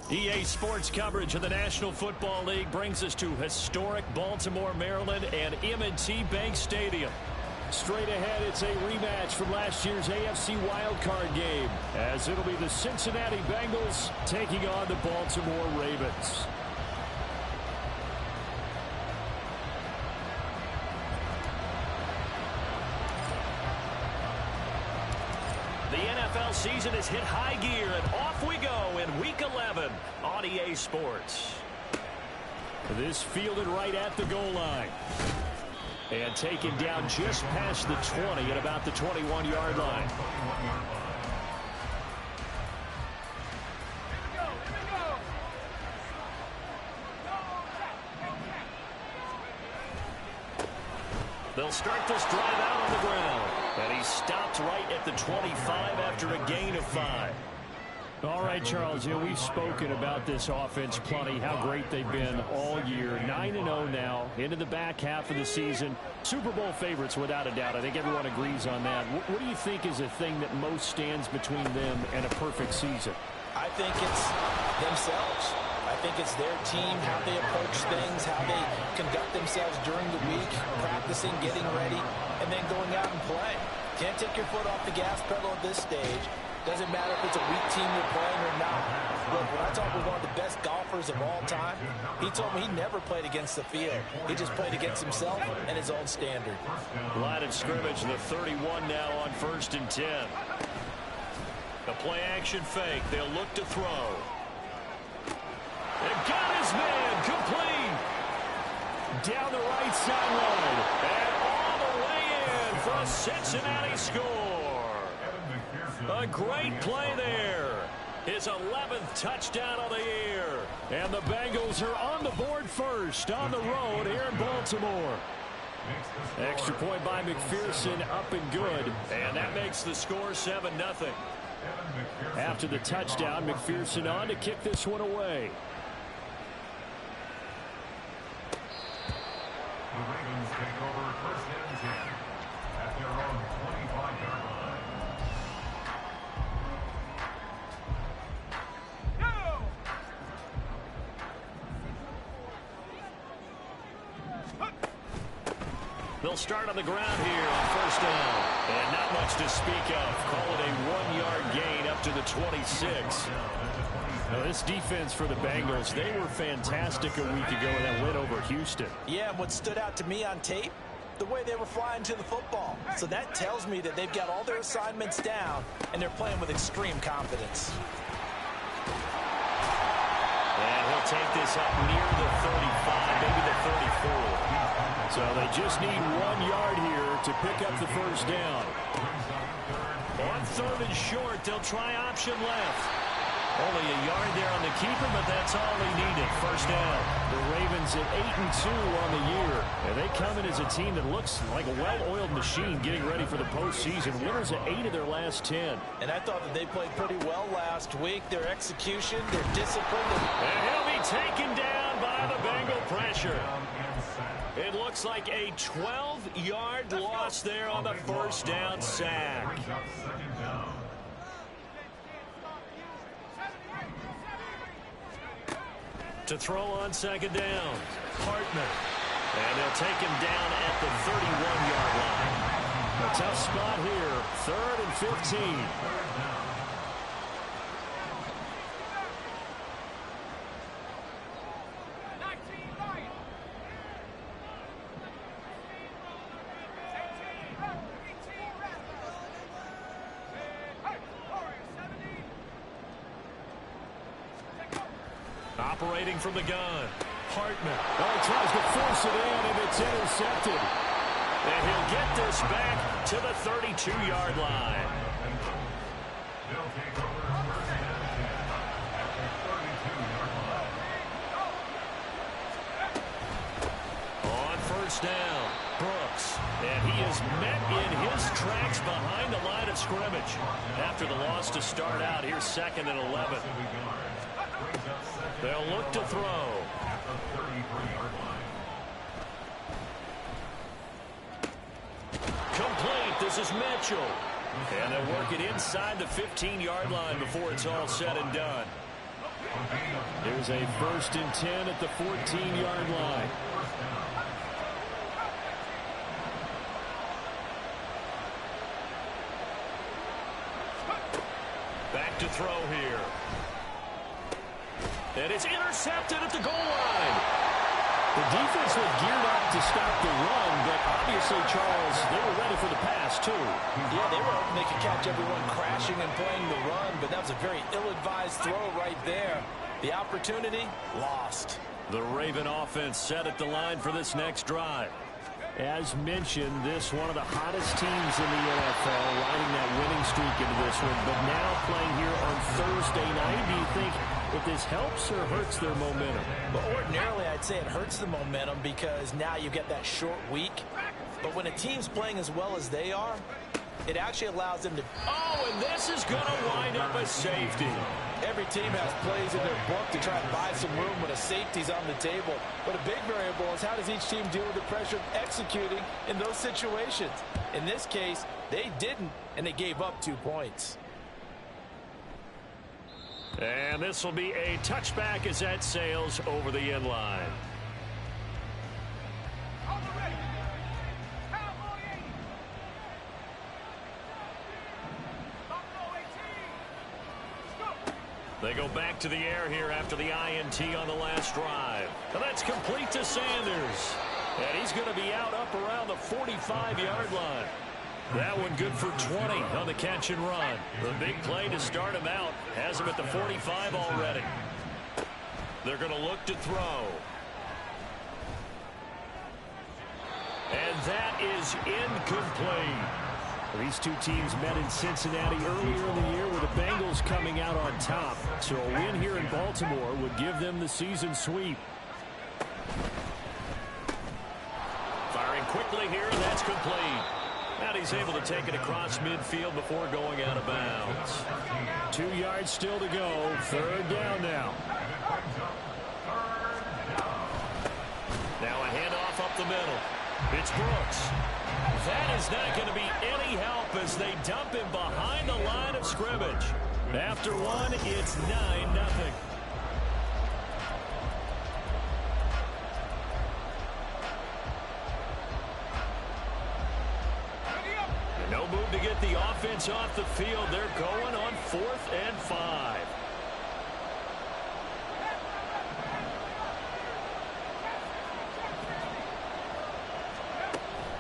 EA Sports coverage of the National Football League brings us to historic Baltimore, Maryland, and M&T Bank Stadium. Straight ahead, it's a rematch from last year's AFC wildcard game, as it'll be the Cincinnati Bengals taking on the Baltimore Ravens. The NFL season has hit high gear, and off we go in Week 11 on EA Sports. This fielded right at the goal line. And taken down just past the 20 at about the 21-yard line. They'll start this drive out on the ground. And he stopped right at the 25 after a gain of 5. All right, Charles, we've spoken about this offense plenty, how great they've been all year. 9-0 now, into the back half of the season. Super Bowl favorites, without a doubt. I think everyone agrees on that. What do you think is the thing that most stands between them and a perfect season? I think it's themselves. I think it's their team, how they approach things, how they conduct themselves during the week, practicing, getting ready, and then going out and play. Can't take your foot off the gas pedal at this stage. Doesn't matter if it's a weak team you're playing or not. Look, when I talk with one of the best golfers of all time, he told me he never played against the field. He just played against himself and his own standard. Line of scrimmage, the 31 now on 1st and 10. The play action fake. They'll look to throw. And got his man complete. Down the right sideline. And all the way in for a Cincinnati score. A great play there. His 11th touchdown of the year. And the Bengals are on the board first on the road here in Baltimore. Extra point by McPherson, up and good. And that makes the score 7-0. After the touchdown, McPherson on to kick this one away. The Ravens take over 1st and 10 at their own 25-yard line. They'll start on the ground here on 1st down. And not much to speak of. Call it a 1-yard gain up to the 26. Now, this defense for the Bengals, they were fantastic a week ago in that win over Houston. Yeah, and what stood out to me on tape, the way they were flying to the football. So that tells me that they've got all their assignments down, and they're playing with extreme confidence. And he'll take this up near the 35, maybe the 34. So they just need 1 yard here to pick up the 1st down. On 3rd and short, they'll try option left. Only a yard there on the keeper, but that's all he needed. 1st down. The Ravens at 8-2 on the year. And they come in as a team that looks like a well-oiled machine getting ready for the postseason. Winners at 8 of their last 10. And I thought that they played pretty well last week. Their execution, their discipline. And he'll be taken down by the Bengal pressure. It looks like a 12-yard loss there on the 1st down sack. To throw on 2nd down, Hartman. And they'll take him down at the 31-yard line. A tough spot here, 3rd and 15. Operating from the gun, Hartman. Oh, he tries to force it in, and it's intercepted. And he'll get this back to the 32-yard line. They'll take over 1st and 10 at their 32-yard line. On 1st down, Brooks. And he is met in his tracks behind the line of scrimmage. After the loss to start out, here's 2nd and 11. They'll look to throw. At the 33-yard line. Complete. This is Mitchell. And they'll work it inside the 15-yard line before it's all said and done. Here's a 1st and 10 at the 14-yard line. Back to throw here. And it's intercepted at the goal line. The defense was geared up to stop the run, but obviously, Charles, they were ready for the pass, too. Yeah, they were hoping they could catch everyone crashing and playing the run, but that was a very ill-advised throw right there. The opportunity, lost. The Raven offense set at the line for this next drive. As mentioned, this one of the hottest teams in the NFL, riding that winning streak into this one, but now playing here on Thursday night. Do you think if this helps or hurts their momentum? But ordinarily, I'd say it hurts the momentum because now you get that short week. But when a team's playing as well as they are, it actually allows them to... Oh, and this is going to wind up a safety. Every team has plays in their book to try and buy some room when a safety's on the table. But a big variable is how does each team deal with the pressure of executing in those situations? In this case, they didn't, and they gave up 2 points. And this will be a touchback as that sails over the end line. They go back to the air here after the INT on the last drive. And that's complete to Sanders. And he's going to be out up around the 45-yard line. That one good for 20 on the catch and run. The big play to start him out has him at the 45 already. They're going to look to throw. And that is incomplete. These two teams met in Cincinnati earlier in the year with the Bengals coming out on top. So a win here in Baltimore would give them the season sweep. Firing quickly here, and that's complete. And he's able to take it across midfield before going out of bounds. 2 yards still to go. 3rd down now. Now a handoff up the middle. It's Brooks. That is not going to be any help as they dump him behind the line of scrimmage. After one, it's 9-0. No move to get the offense off the field. They're going on 4th and 5.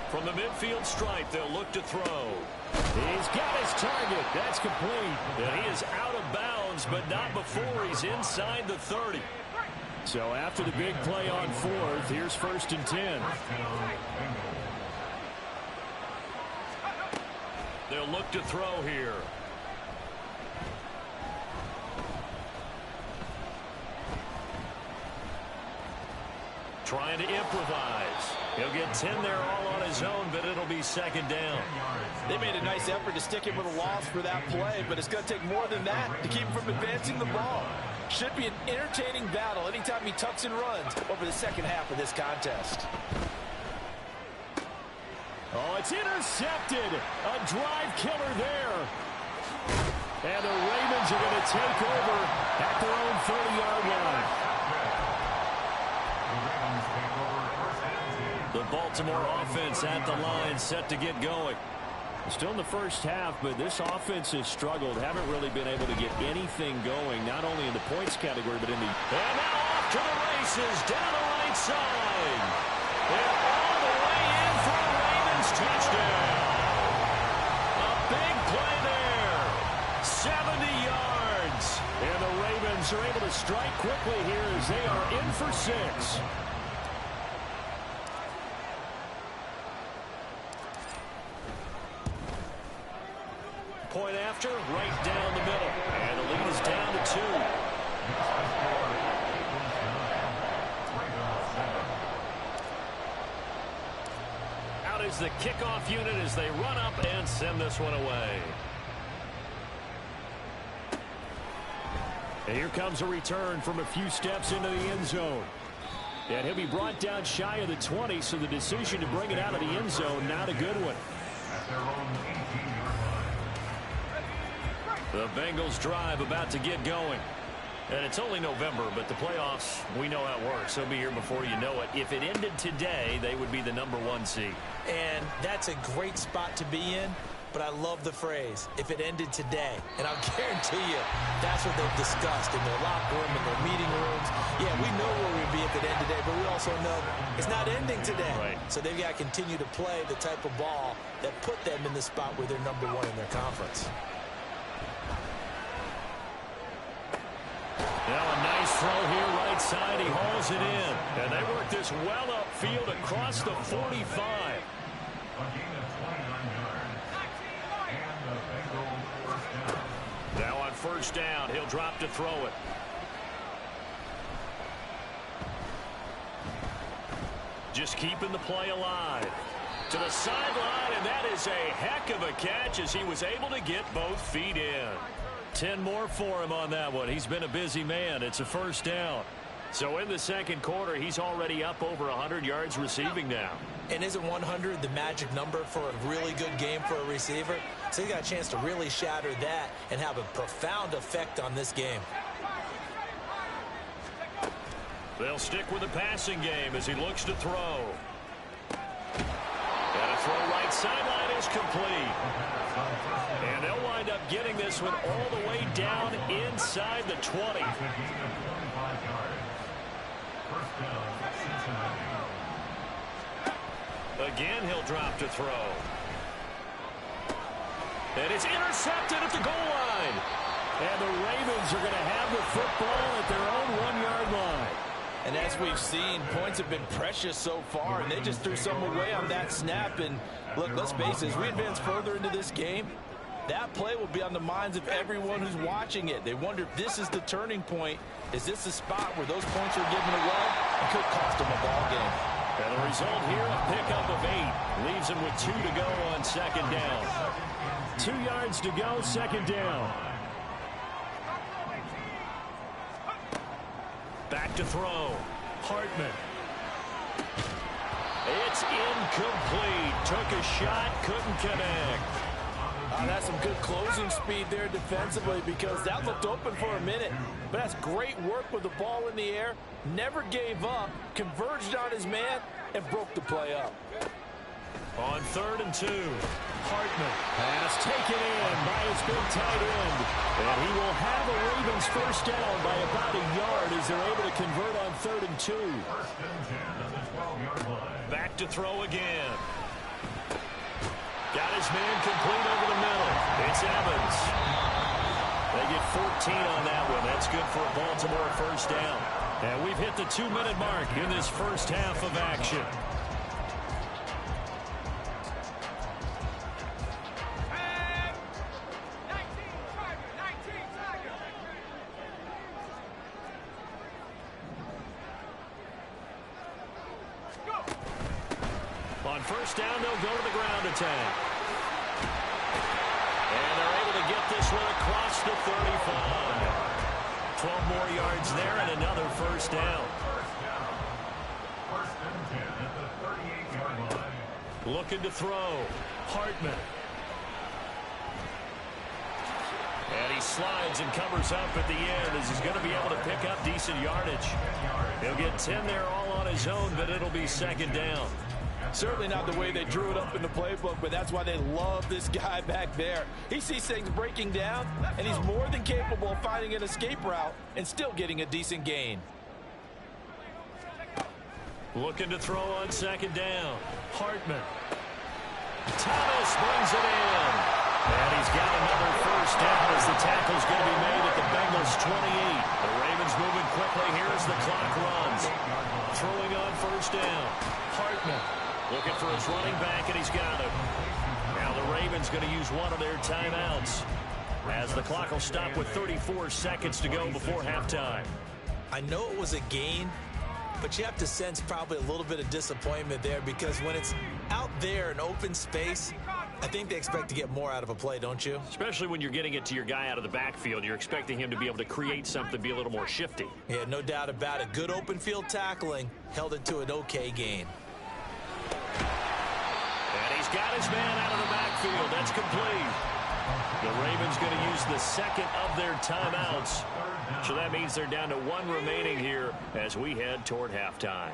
From the midfield stripe, they'll look to throw. He's got his target. That's complete. And he is out of bounds, but not before he's inside the 30. So after the big play on 4th, here's 1st and 10. They'll look to throw here. Trying to improvise. He'll get 10 there all on his own, but it'll be 2nd down. They made a nice effort to stick him with a loss for that play, but it's going to take more than that to keep him from advancing the ball. Should be an entertaining battle anytime he tucks and runs over the second half of this contest. Oh, it's intercepted. A drive killer there. And the Ravens are going to take over at their own 30-yard line. The Baltimore offense at the line, set to get going. Still in the first half, but this offense has struggled. Haven't really been able to get anything going, not only in the points category, but in the... And now off to the races, down the right side. And all the way in for a Ravens touchdown. A big play there. 70 yards. And the Ravens are able to strike quickly here as they are in for 6. Point after, right down the middle. And the lead is down to 2. Out is the kickoff unit as they run up and send this one away. And here comes a return from a few steps into the end zone. And he'll be brought down shy of the 20, so the decision to bring it out of the end zone, not a good one. The Bengals drive about to get going. And it's only November, but the playoffs, we know how it works. They'll be here before you know it. If it ended today, they would be the #1 seed. And that's a great spot to be in, but I love the phrase, if it ended today. And I'll guarantee you, that's what they've discussed in their locker room, in their meeting rooms. Yeah, we know where we'd be if it ended today, but we also know it's not ending today. Right. So they've got to continue to play the type of ball that put them in the spot where they're #1 in their conference. Now a nice throw here right side. He hauls it in. And they work this well upfield across the 45. A gain of 29 yards. And the Bengals first down. Now on first down, he'll drop to throw it. Just keeping the play alive. To the sideline, and that is a heck of a catch as he was able to get both feet in. 10 more for him on that one. He's been a busy man. It's a first down. So in the second quarter, he's already up over 100 yards receiving now. And isn't 100 the magic number for a really good game for a receiver? So he got a chance to really shatter that and have a profound effect on this game. They'll stick with the passing game as he looks to throw. And a throw right sideline is complete. And they'll wind up getting this one all the way down inside the 20. Again, he'll drop to throw. And it's intercepted at the goal line. And the Ravens are going to have the football at their own 1-yard line. And as we've seen, points have been precious so far, and they just threw some away on that snap. And look, let's face it, as we advance further into this game, that play will be on the minds of everyone who's watching it. They wonder if this is the turning point. Is this the spot where those points are given away? It could cost them a ball game. And the result here, a pickup of 8. Leaves him with 2 to go on second down. 2 yards to go, second down. Back to throw. Hartman. It's incomplete. Took a shot, couldn't connect. That's some good closing speed there defensively because that looked open for a minute. But that's great work with the ball in the air. Never gave up, converged on his man, and broke the play up. On 3rd and 2, Hartman. Pass taken in by his big tight end. And he will have a Ravens first down by about a yard as they're able to convert on 3rd and 2. First and 10 at the 12-yard line. Back to throw again. Got his man complete over the middle. It's Evans. They get 14 on that one. That's good for a Baltimore first down. And we've hit the 2-minute mark in this first half of action. On first down, they'll go to the ground attack. And they're able to get this one across the 35. 12 more yards there and another first down. First and 10 at the 38-yard line. Looking to throw. Hartman. And he slides and covers up at the end as he's going to be able to pick up decent yardage. He'll get 10 there all on his own, but it'll be second down. Certainly not the way they drew it up in the playbook, but that's why they love this guy back there. He sees things breaking down, and he's more than capable of finding an escape route and still getting a decent gain. Looking to throw on second down. Hartman. Thomas brings it in. And he's got another first down as the tackle's going to be made at the Bengals 28. The Ravens moving quickly here as the clock runs. Throwing on first down. Hartman looking for his running back, and he's got him. Now the Ravens going to use one of their timeouts as the clock will stop with 34 seconds to go before halftime. I know it was a gain, but you have to sense probably a little bit of disappointment there because when it's out there in open space, I think they expect to get more out of a play, don't you? Especially when you're getting it to your guy out of the backfield. You're expecting him to be able to create something, be a little more shifty. Yeah, no doubt about it. Good open field tackling held it to an okay gain. And he's got his man out of the backfield. That's complete. The Ravens going to use the second of their timeouts So that means they're down to 1 remaining here as we head toward halftime.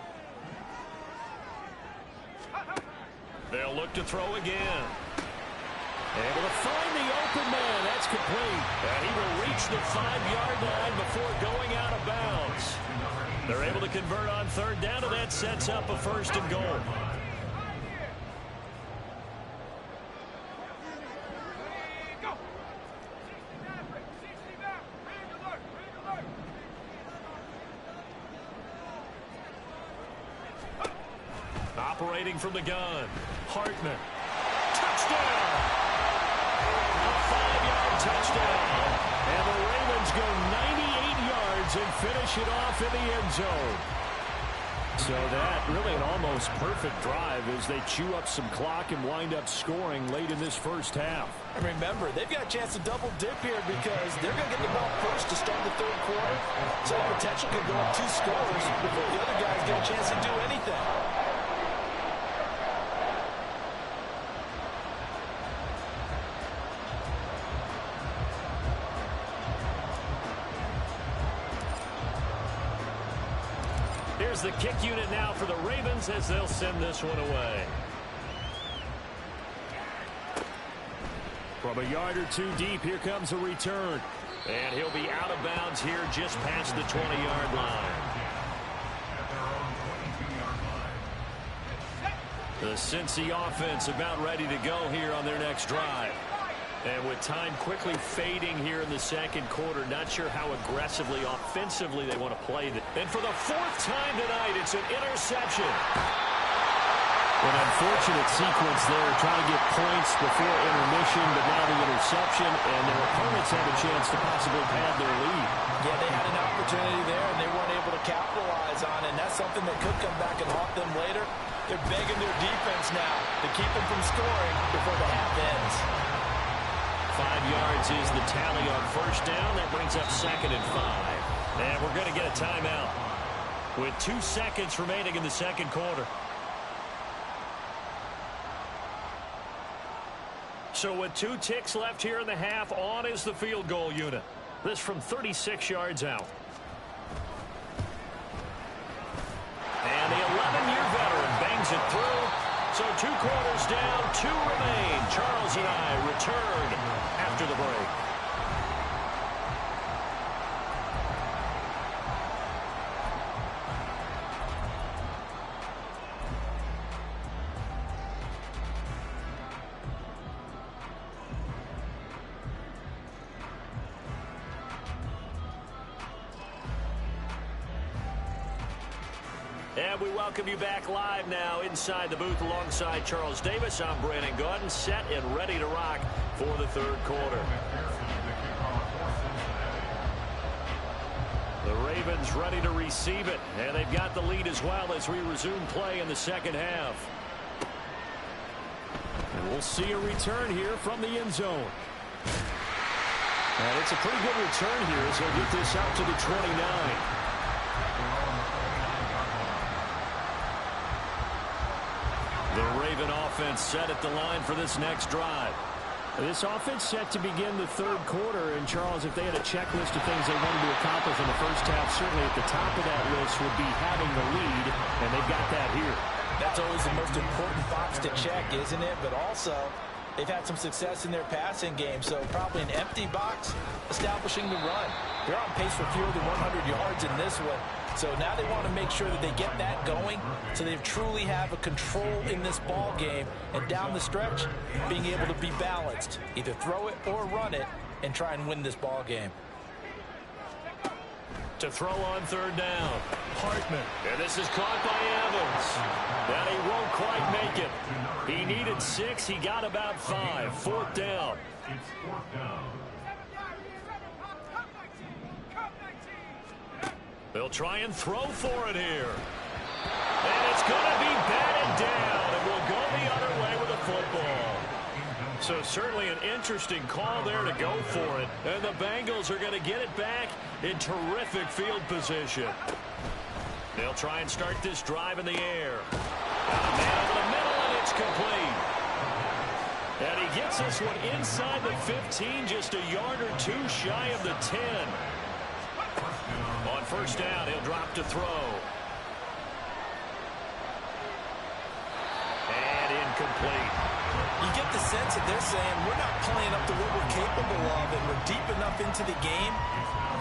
They'll look to throw again. Able to find the open man. That's complete. And he will reach the 5-yard line before going out of bounds. They're able to convert on 3rd down, and that sets up a 1st and goal. Operating from the gun, Hartman. Touchdown! A 5-yard touchdown. And the Ravens go 98 yards and finish it off in the end zone. So that really an almost perfect drive as they chew up some clock and wind up scoring late in this first half. And remember, they've got a chance to double dip here because they're going to get the ball first to start the 3rd quarter. So the potential could go up 2 scores before the other guys get a chance to do anything. Here's the kick unit now for the Ravens as they'll send this one away. From a yard or 2 deep, here comes a return. And he'll be out of bounds here just past the 20-yard line. The Cincy offense about ready to go here on their next drive. And with time quickly fading here in the 2nd quarter, not sure how aggressively, offensively they want to play it. And for the 4th time tonight, it's an interception. An unfortunate sequence there, trying to get points before intermission, but now the interception, and their opponents have a chance to possibly pad their lead. Yeah, they had an opportunity there, and they weren't able to capitalize on it, and that's something that could come back and haunt them later. They're begging their defense now to keep them from scoring before the half ends. 5 yards is the tally on 1st down. That brings up 2nd and 5. And we're going to get a timeout with 2 seconds remaining in the 2nd quarter. So with 2 ticks left here in the half, on is the field goal unit. This from 36 yards out. And the 11-year veteran bangs it through. So 2 quarters down, 2 remain. Charles and I return after the break. And we welcome you back live now inside the booth alongside Charles Davis. I'm Brandon Gaudin, set and ready to rock for the 3rd quarter. The Ravens ready to receive it, and they've got the lead as well as we resume play in the 2nd half. And we'll see a return here from the end zone. And it's a pretty good return here as they'll get this out to the 29. The Raven offense set at the line for this next drive. This offense set to begin the 3rd quarter. And, Charles, if they had a checklist of things they wanted to accomplish in the first half, certainly at the top of that list would be having the lead, and they've got that here. That's always the most important box to check, isn't it? But also, they've had some success in their passing game, so probably an empty box establishing the run. They're on pace for fewer than 100 yards in this one. So now they want to make sure that they get that going so they truly have a control in this ball game. And down the stretch, being able to be balanced. Either throw it or run it and try and win this ball game. To throw on 3rd down, Hartman. And this is caught by Evans. And he won't quite make it. He needed 6. He got about 5. 4th down. It's 4th down. They'll try and throw for it here. And it's going to be batted down. And we'll go the other way with the football. So certainly an interesting call there to go for it. And the Bengals are going to get it back in terrific field position. They'll try and start this drive in the air. Man over the middle, and it's complete. And he gets this one inside the 15, just a yard or 2 shy of the 10. On first down, he'll drop to throw. And incomplete. You get the sense that they're saying we're not playing up to what we're capable of, and we're deep enough into the game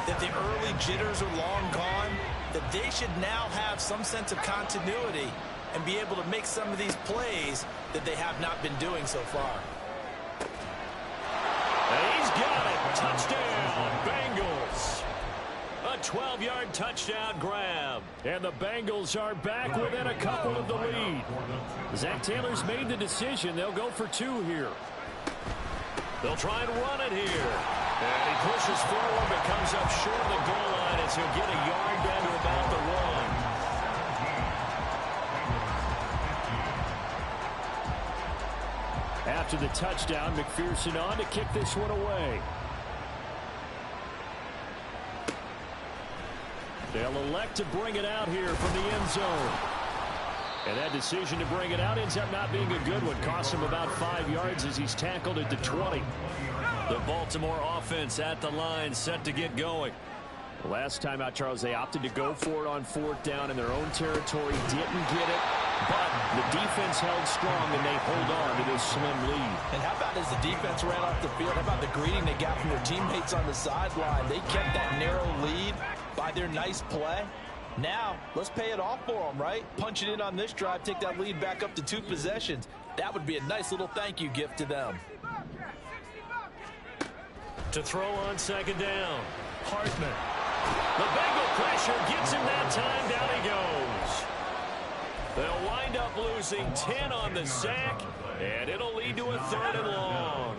that the early jitters are long gone, that they should now have some sense of continuity and be able to make some of these plays that they have not been doing so far. And he's got it. Touchdown, Bengals. A 12-yard touchdown grab. And the Bengals are back within a couple of the lead. Zach Taylor's made the decision. They'll go for 2 here. They'll try and run it here. And he pushes forward but comes up short of the goal line as he'll get a yard down to about the 1. After the touchdown, McPherson on to kick this one away. They'll elect to bring it out here from the end zone. And that decision to bring it out ends up not being a good one. Cost him about 5 yards as he's tackled at the 20. The Baltimore offense at the line, set to get going. Last time out, Charles, they opted to go for it on 4th down in their own territory. Didn't get it, but the defense held strong, and they hold on to this slim lead. And how about as the defense ran off the field, how about the greeting they got from their teammates on the sideline? They kept that narrow lead by their nice play. Now, let's pay it off for them, right? Punch it in on this drive, take that lead back up to 2 possessions. That would be a nice little thank you gift to them. To throw on 2nd down, Hartman. The Bengal pressure gets him that time. Down he goes. They'll wind up losing 10 on the sack, and it'll lead to a 3rd and long.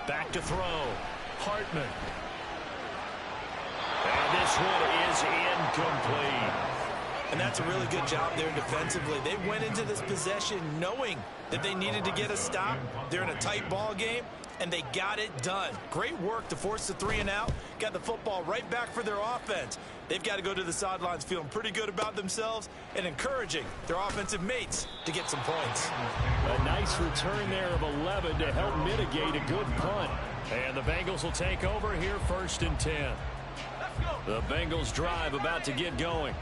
Back to throw. Hartman. And this one is incomplete. And that's a really good job there defensively. They went into this possession knowing that they needed to get a stop. They're in a tight ball game, and they got it done. Great work to force the 3 and out. Got the football right back for their offense. They've got to go to the sidelines feeling pretty good about themselves and encouraging their offensive mates to get some points. A nice return there of 11 to help mitigate a good punt. And the Bengals will take over here 1st and 10. The Bengals drive about to get going.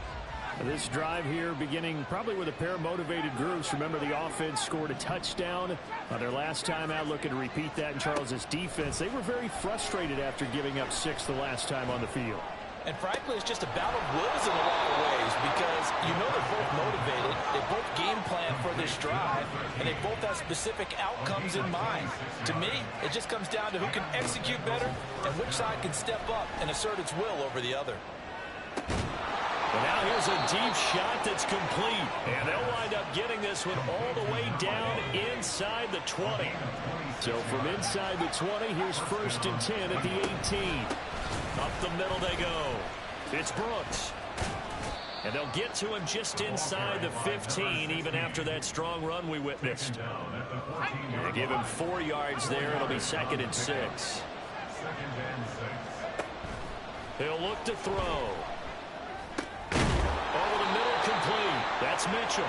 This drive here beginning probably with a pair of motivated groups. Remember, the offense scored a touchdown on their last time out. Looking to repeat that in Charles's defense. They were very frustrated after giving up 6 the last time on the field. And frankly, it's just a battle of wills in a lot of ways because you know they're both motivated. They both game plan for this drive, and they both have specific outcomes in mind. To me, it just comes down to who can execute better and which side can step up and assert its will over the other. But now here's a deep shot that's complete. And they'll wind up getting this one all the way down inside the 20. So from inside the 20, here's 1st and 10 at the 18. Up the middle they go. It's Brooks. And they'll get to him just inside the 15, even after that strong run we witnessed. They give him 4 yards there. It'll be 2nd and 6. He'll look to throw. Over the middle, complete. That's Mitchell.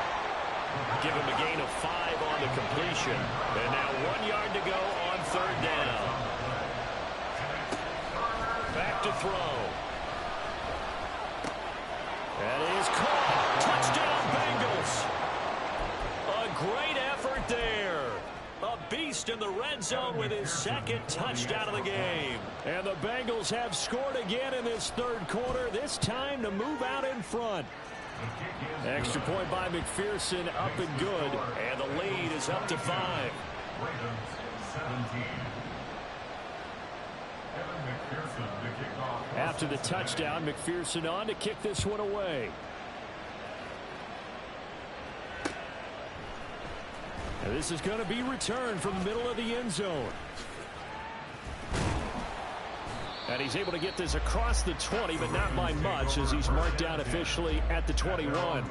Give him a gain of 5 on the completion. And now 1 yard to go on 3rd down. Back to throw. That is caught. Touchdown, Bengals. A great effort there. A beast in the red zone with his 2nd touchdown of the game. And the Bengals have scored again in this 3rd quarter, this time to move out in front. Extra point by McPherson, up and good. And the lead is up to 5. After the touchdown, McPherson on to kick this one away. And this is going to be returned from the middle of the end zone. And he's able to get this across the 20, but not by much, as he's marked down officially at the 21.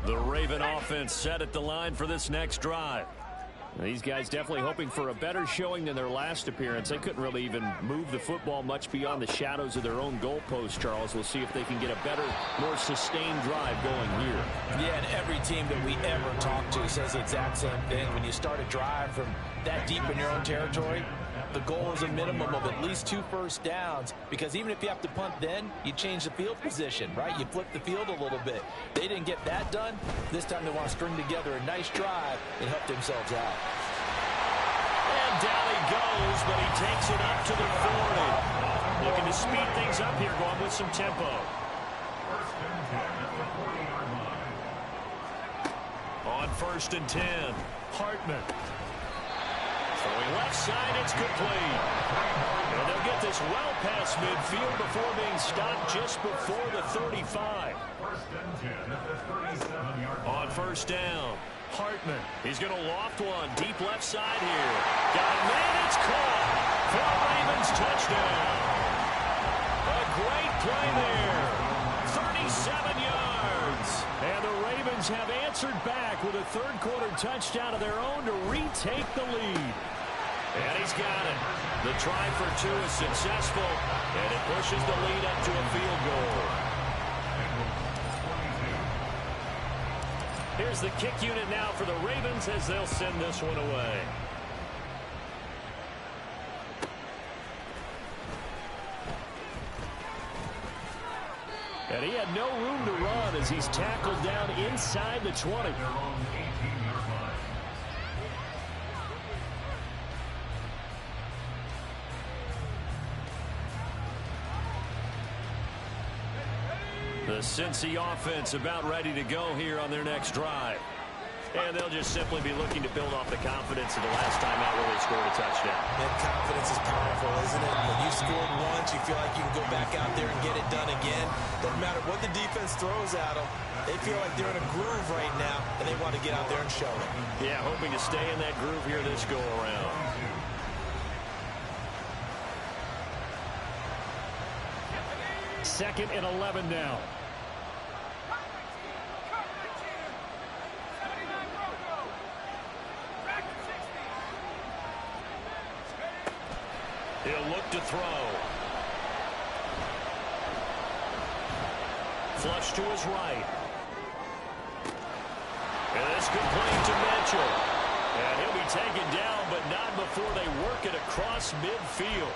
The Raven offense set at the line for this next drive. These guys definitely hoping for a better showing than their last appearance. They couldn't really even move the football much beyond the shadows of their own goalpost, Charles. We'll see if they can get a better, more sustained drive going here. Yeah, and every team that we ever talk to says the exact same thing. When you start a drive from that deep in your own territory, the goal is a minimum of at least 2 first downs, because even if you have to punt then, you change the field position, right? You flip the field a little bit. They didn't get that done. This time they want to string together a nice drive and help themselves out. And down he goes, but he takes it up to the 40. Looking to speed things up here, going with some tempo. On 1st and 10, Hartman. Throwing left side, it's complete. And they'll get this well past midfield before being stopped just before the 35. On 1st down, Hartman. He's going to loft one. Deep left side here. Got a man, it's caught. For the Ravens touchdown. A great play there. 37 yards. And the Ravens have answered back with a third-quarter touchdown of their own to retake the lead. And he's got it. The try for 2 is successful, and it pushes the lead up to a field goal. Here's the kick unit now for the Ravens as they'll send this one away. And he had no room to run as he's tackled down inside the 20. The Cincy offense about ready to go here on their next drive. And they'll just simply be looking to build off the confidence of the last time out where they scored a touchdown. And confidence is powerful, isn't it? When you scored once, you feel like you can go back out there and get it done again. Doesn't matter what the defense throws at them. They feel like they're in a groove right now, and they want to get out there and show it. Yeah, hoping to stay in that groove here this go-around. Second and 11 now. He'll look to throw. Flush to his right. And it's complete to Mitchell. And he'll be taken down, but not before they work it across midfield.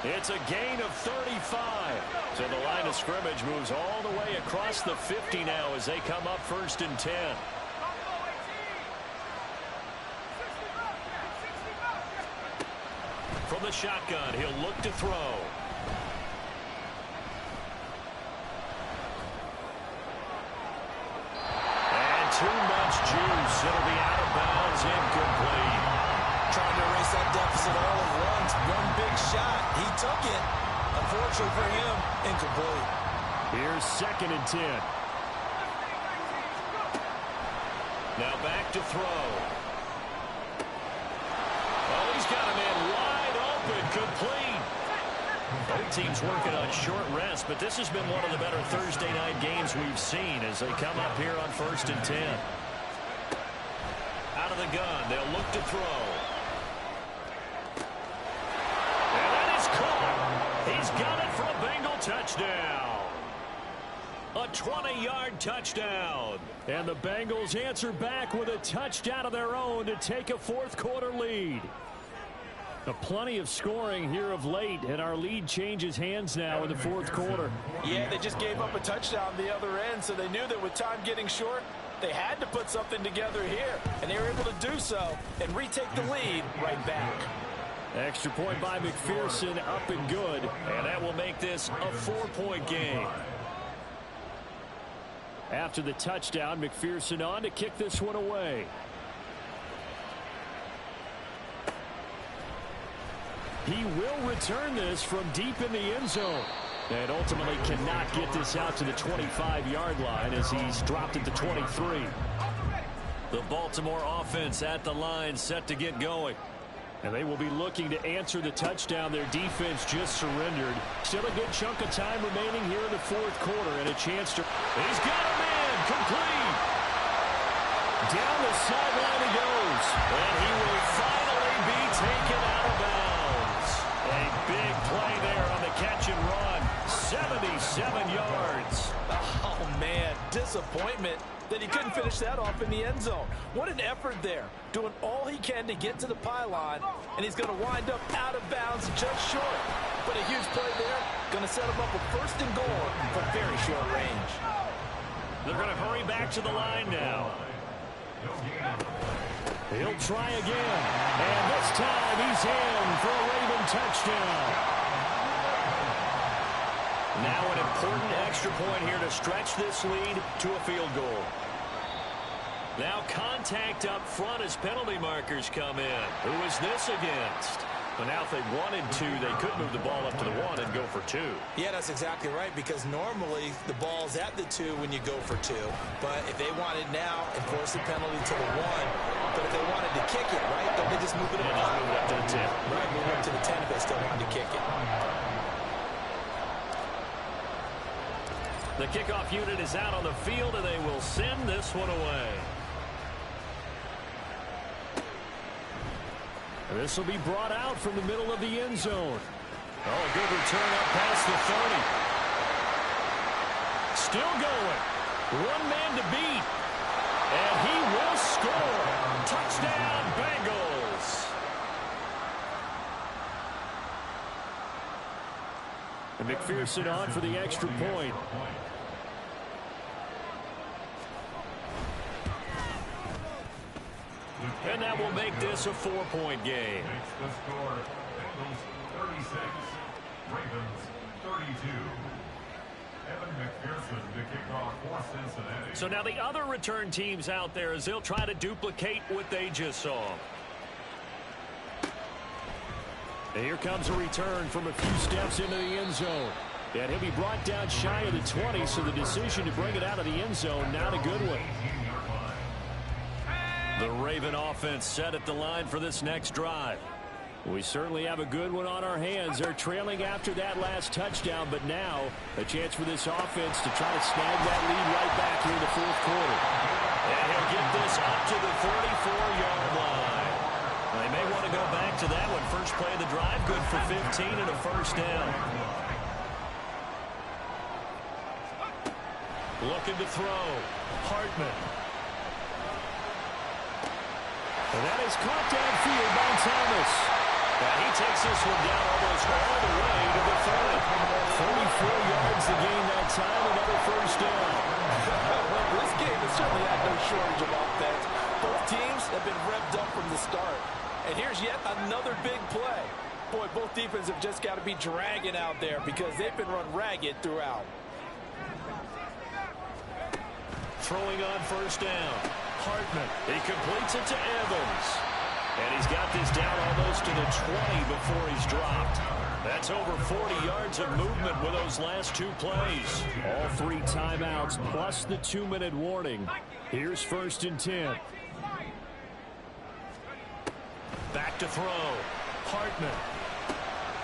It's a gain of 35. So the line of scrimmage moves all the way across the 50 now as they come up 1st and 10. From the shotgun, he'll look to throw. And too much juice. It'll be out of bounds, incomplete. Trying to erase that deficit all at once. One big shot. He took it. Unfortunately for him, incomplete. Here's 2nd and 10. Now back to throw. Oh, he's got a man wide open, complete. Both teams working on short rest, but this has been one of the better Thursday night games we've seen as they come up here on 1st and 10. Out of the gun, they'll look to throw. And that is caught. He's got it for a Bengal touchdown. A 20-yard touchdown. And the Bengals answer back with a touchdown of their own to take a 4th-quarter lead. Plenty of scoring here of late, and our lead changes hands now in the 4th quarter. Yeah, they just gave up a touchdown the other end, so they knew that with time getting short, they had to put something together here, and they were able to do so and retake the lead right back. Extra point by McPherson, up and good, and that will make this a 4-point game. After the touchdown, McPherson on to kick this one away. He will return this from deep in the end zone. And ultimately cannot get this out to the 25-yard line as he's dropped at the 23. The Baltimore offense at the line set to get going. And they will be looking to answer the touchdown their defense just surrendered. Still a good chunk of time remaining here in the 4th quarter and a chance to... He's got a man complete. Down the sideline he goes. And he will finally be taken out of bounds. A big play there on the catch and run. 77 yards. Oh, man, disappointment that he couldn't finish that off in the end zone. What an effort there, doing all he can to get to the pylon, and he's going to wind up out of bounds just short. But a huge play there, going to set him up with first and goal from very short range. They're going to hurry back to the line now. He'll try again, and this time he's in for a Raven touchdown. Now an important extra point here to stretch this lead to a field goal. Now contact up front as penalty markers come in. Who is this against? Well, now if they wanted to, they could move the ball up to the 1 and go for 2. Yeah, that's exactly right, because normally the ball's at the 2 when you go for 2. But if they wanted now, enforce the penalty to the 1. But if they wanted to kick it, right, don't they just move it up? Yeah, just move it up to the 10. Right, move it up to the 10 if they still wanted to kick it. The kickoff unit is out on the field, and they will send this one away. This will be brought out from the middle of the end zone. Oh, a good return up past the 30. Still going. One man to beat. And he will score. Touchdown, Bengals. And McPherson on for the extra point. And that will make this a 4-point game. Makes the score Bengals 36, Ravens 32. Evan McPherson to kick off for Cincinnati. So now the other return teams out there as they'll try to duplicate what they just saw. And here comes a return from a few steps into the end zone. And he'll be brought down shy of the 20, so the decision to bring it out of the end zone, not a good one. The Raven offense set at the line for this next drive. We certainly have a good one on our hands. They're trailing after that last touchdown, but now a chance for this offense to try to snag that lead right back here in the fourth quarter. And he'll get this up to the 44-yard line. They may want to go back to that one. First play of the drive, good for 15 and a first down. Looking to throw. Hartman. And that is caught downfield by Thomas. And he takes this one down almost all the way to the 30. 44 yards the gain that time, another first down. Well, this game has certainly had no shortage of offense. Both teams have been revved up from the start. And here's yet another big play. Boy, both defenses have just got to be dragging out there because they've been run ragged throughout. Throwing on first down. Hartman. He completes it to Evans. And he's got this down almost to the 20 before he's dropped. That's over 40 yards of movement with those last two plays. All three timeouts plus the 2-minute warning. Here's first and 10. Back to throw. Hartman.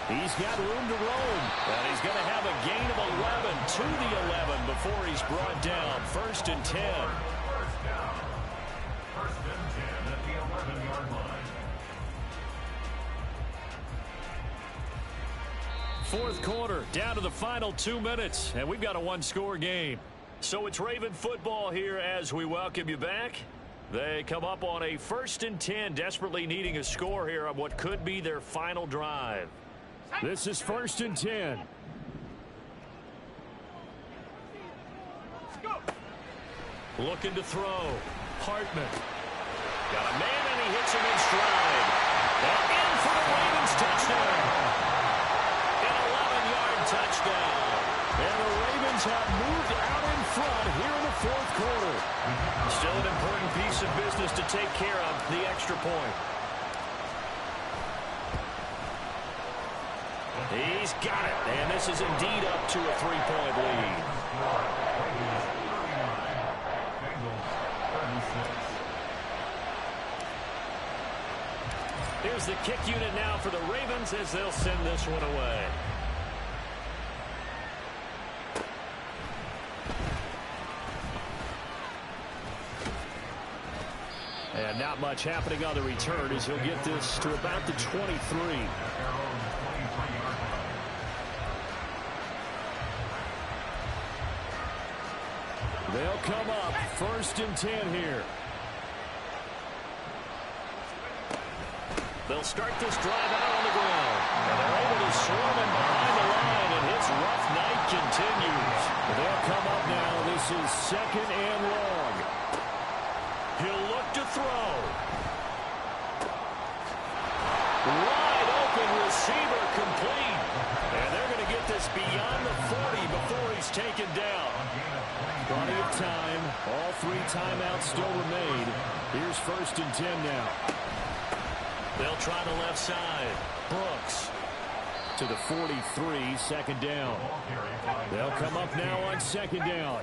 He's got room to roam. And he's going to have a gain of 11 to the 11 before he's brought down. First and 10. First and 10 at the 11-yard line. Fourth quarter, down to the final 2 minutes, and we've got a one-score game. So it's Raven football here as we welcome you back. They come up on a first and 10, desperately needing a score here on what could be their final drive. This is first and 10. Looking to throw. Hartman. Got a man, and he hits him in stride. And in for the Ravens touchdown. An 11-yard touchdown. And the Ravens have moved out in front here in the fourth quarter. Still an important piece of business to take care of, the extra point. He's got it. And this is indeed up to a 3-point lead. Here's the kick unit now for the Ravens as they'll send this one away. And not much happening on the return as he'll get this to about the 23. They'll come up 1st and 10 here. They'll start this drive out on the ground. And they're able to swarm him behind the line, and his rough night continues. They'll come up now. This is 2nd and long. He'll look to throw. Wide open receiver complete. And they're going to get this beyond the 40 before he's taken down. Plenty of time. All 3 timeouts still remain. Here's 1st and 10 now. They'll try the left side. Brooks to the 43, 2nd down. They'll come up now on 2nd down.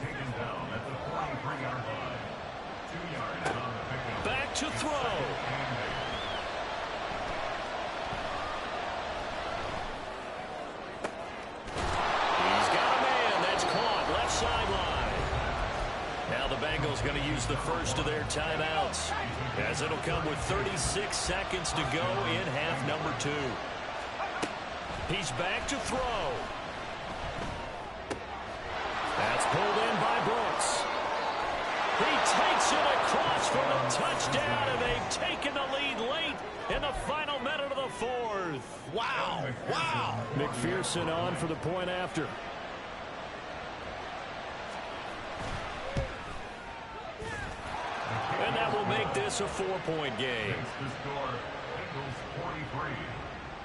Taken down at the 43-yard line. 2 yards on the pickup. Back to throw. He's got a man. That's caught. Left sideline. Now the Bengals going to use the first of their timeouts, as it'll come with 36 seconds to go in half number 2. He's back to throw. That's pulled in by Brooks. He takes it across for the touchdown, and they've taken the lead late in the final minute of the 4th. Wow. Wow. McPherson on for the point after. And that will make this a 4-point game. Makes the score Bengals 43,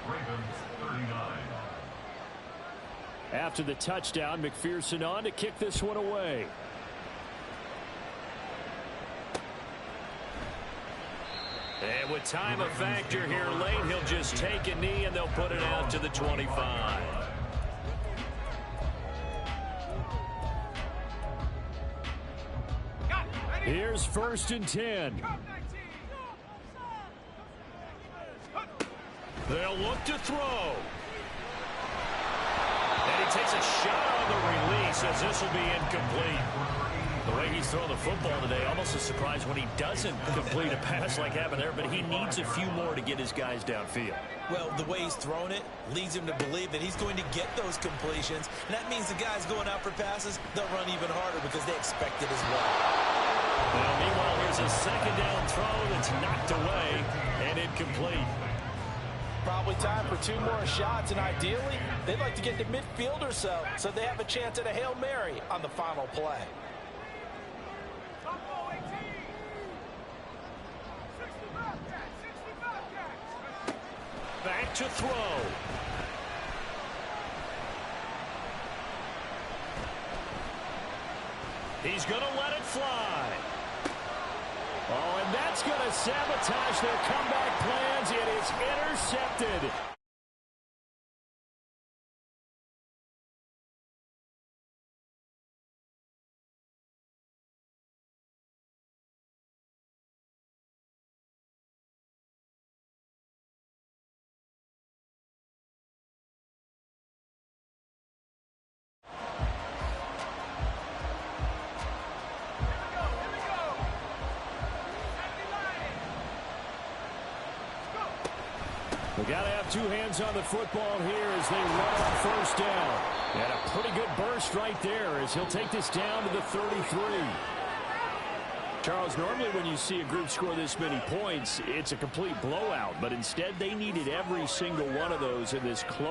Ravens 39. After the touchdown, McPherson on to kick this one away. And with time a factor here late, he'll just take a knee and they'll put it out to the 25. Here's 1st and 10. They'll look to throw. And he takes a shot on the release, as this will be incomplete. The way he's throwing the football today, almost a surprise when he doesn't complete a pass like happened there, but he needs a few more to get his guys downfield. Well, the way he's thrown it leads him to believe that he's going to get those completions. And that means the guys going out for passes, they'll run even harder because they expect it as well. Well, meanwhile, here's a 2nd down throw that's knocked away and incomplete. Probably time for 2 more shots, and ideally, they'd like to get to midfield or so they have a chance at a Hail Mary on the final play. Back to throw. He's going to let it fly. Oh, and that's going to sabotage their comeback plans. It is intercepted. We got to have 2 hands on the football here as they run on 1st down. And a pretty good burst right there as he'll take this down to the 33. Charles, normally when you see a group score this many points, it's a complete blowout. But instead, they needed every single one of those in this close.